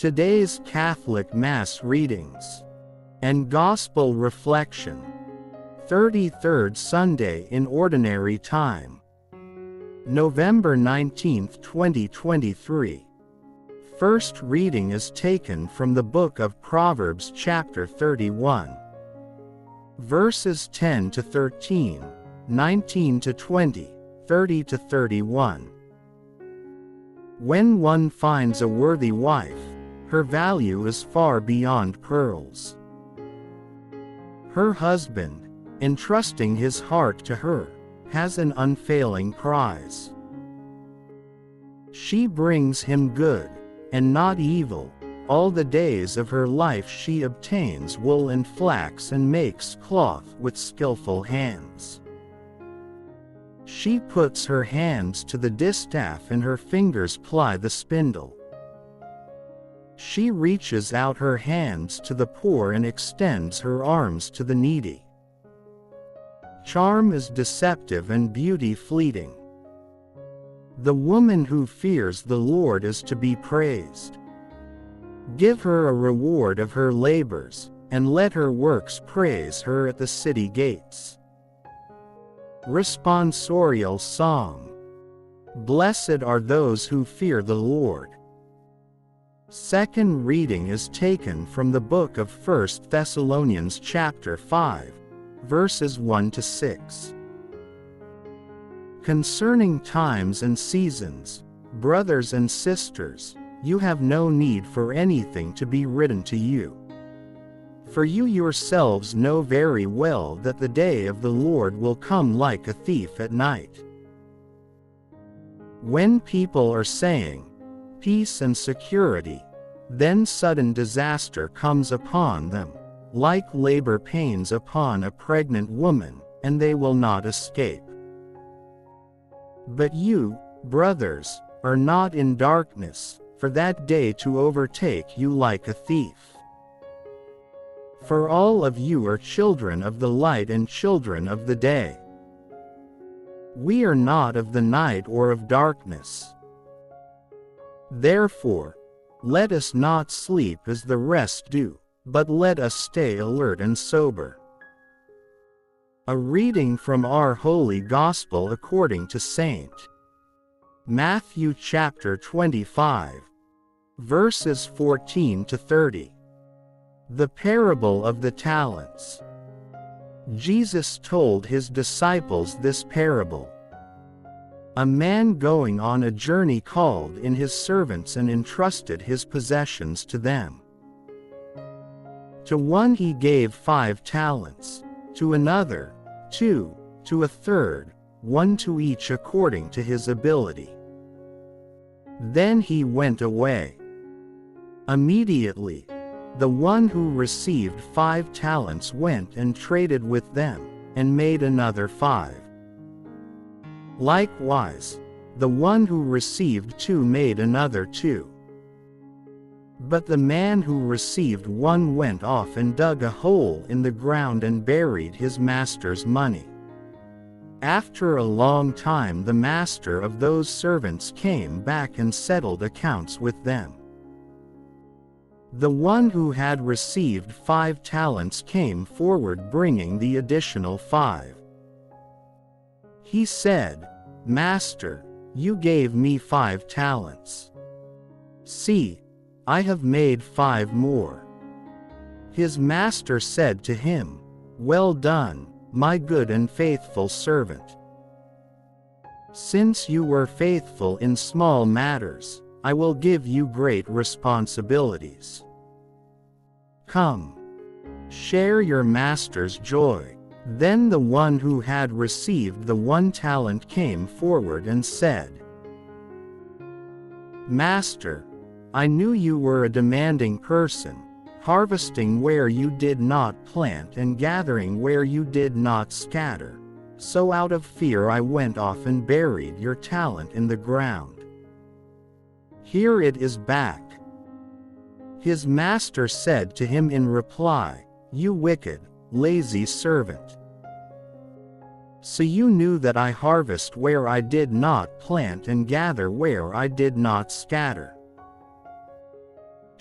Today's Catholic Mass readings and Gospel reflection. 33rd Sunday in Ordinary Time, November 19, 2023. First reading is taken from the book of Proverbs chapter 31. Verses 10 to 13, 19 to 20, 30 to 31. When one finds a worthy wife, her value is far beyond pearls. Her husband, entrusting his heart to her, has an unfailing prize. She brings him good, and not evil. All the days of her life she obtains wool and flax and makes cloth with skillful hands. She puts her hands to the distaff and her fingers ply the spindle. She reaches out her hands to the poor and extends her arms to the needy. Charm is deceptive and beauty fleeting. The woman who fears the Lord is to be praised. Give her a reward of her labors, and let her works praise her at the city gates. Responsorial Song. Blessed are those who fear the Lord. Second reading is taken from the book of 1 Thessalonians chapter 5, verses 1 to 6. Concerning times and seasons, brothers and sisters, you have no need for anything to be written to you. For you yourselves know very well that the day of the Lord will come like a thief at night. When people are saying, peace and security, then sudden disaster comes upon them, like labor pains upon a pregnant woman, and they will not escape. But you, brothers, are not in darkness, for that day to overtake you like a thief. For all of you are children of the light and children of the day. We are not of the night or of darkness. Therefore, let us not sleep as the rest do, but let us stay alert and sober. A reading from our Holy Gospel according to St. Matthew chapter 25, verses 14 to 30. The parable of the talents. Jesus told his disciples this parable. A man going on a journey called in his servants and entrusted his possessions to them. To one he gave 5 talents, to another 2, to a third 1 to each according to his ability. Then he went away. Immediately, the one who received 5 talents went and traded with them, and made another 5. Likewise, the one who received 2 made another 2. But the man who received 1 went off and dug a hole in the ground and buried his master's money. After a long time the master of those servants came back and settled accounts with them. The one who had received 5 talents came forward bringing the additional 5. He said, Master, you gave me 5 talents. See, I have made 5 more. His master said to him, Well done, my good and faithful servant. Since you were faithful in small matters, I will give you great responsibilities. Come, share your master's joy. Then the one who had received the 1 talent came forward and said, Master, I knew you were a demanding person, harvesting where you did not plant and gathering where you did not scatter. So out of fear I went off and buried your talent in the ground. Here it is back. His master said to him in reply, You wicked, lazy servant. So you knew that I harvest where I did not plant and gather where I did not scatter.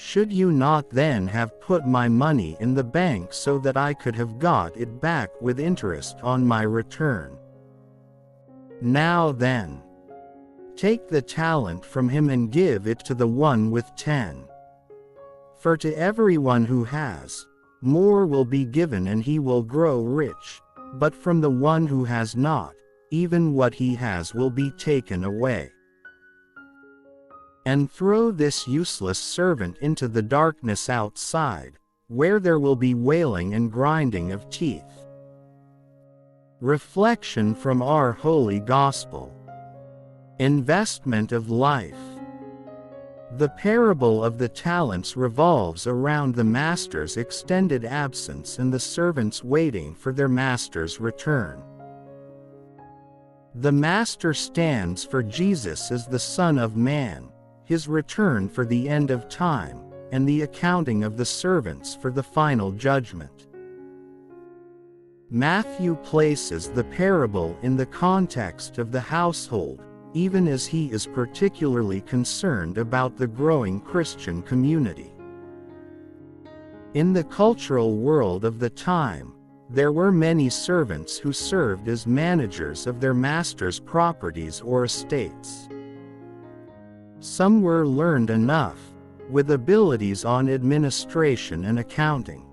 Should you not then have put my money in the bank so that I could have got it back with interest on my return? Now then, take the talent from him and give it to the one with 10. For to everyone who has, more will be given and he will grow rich, but from the one who has not, even what he has will be taken away. And throw this useless servant into the darkness outside, where there will be wailing and grinding of teeth. Reflection from our Holy Gospel. Investment of life. The parable of the talents revolves around the master's extended absence and the servants waiting for their master's return. The master stands for Jesus as the Son of Man, his return for the end of time, and the accounting of the servants for the final judgment. Matthew places the parable in the context of the household, even as he is particularly concerned about the growing Christian community. In the cultural world of the time, there were many servants who served as managers of their master's properties or estates. Some were learned enough, with abilities on administration and accounting.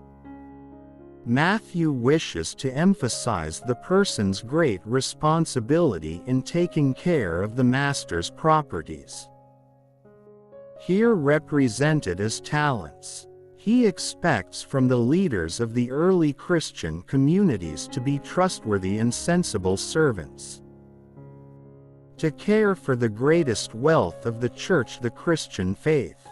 Matthew wishes to emphasize the person's great responsibility in taking care of the master's properties. Here represented as talents, he expects from the leaders of the early Christian communities to be trustworthy and sensible servants, to care for the greatest wealth of the church, the Christian faith.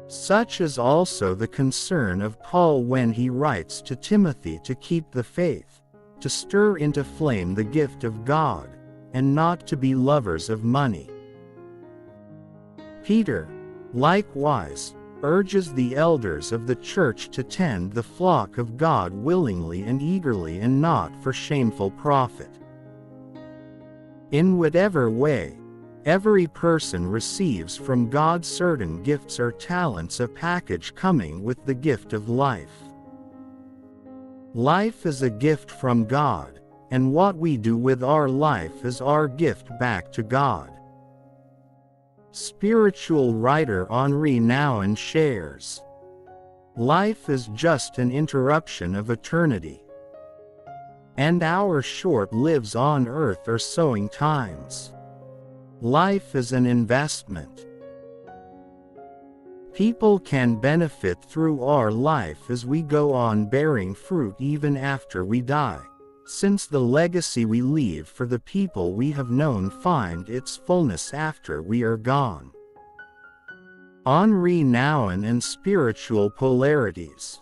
Such is also the concern of Paul when he writes to Timothy to keep the faith, to stir into flame the gift of God, and not to be lovers of money. Peter, likewise, urges the elders of the church to tend the flock of God willingly and eagerly and not for shameful profit. In whatever way, every person receives from God certain gifts or talents, a package coming with the gift of life. Life is a gift from God, and what we do with our life is our gift back to God. Spiritual writer Henri Nouwen shares, "Life is just an interruption of eternity, and our short lives on earth are sowing times. Life is an investment. People can benefit through our life as we go on bearing fruit even after we die, since the legacy we leave for the people we have known find its fullness after we are gone." Henri Nouwen and Spiritual Polarities.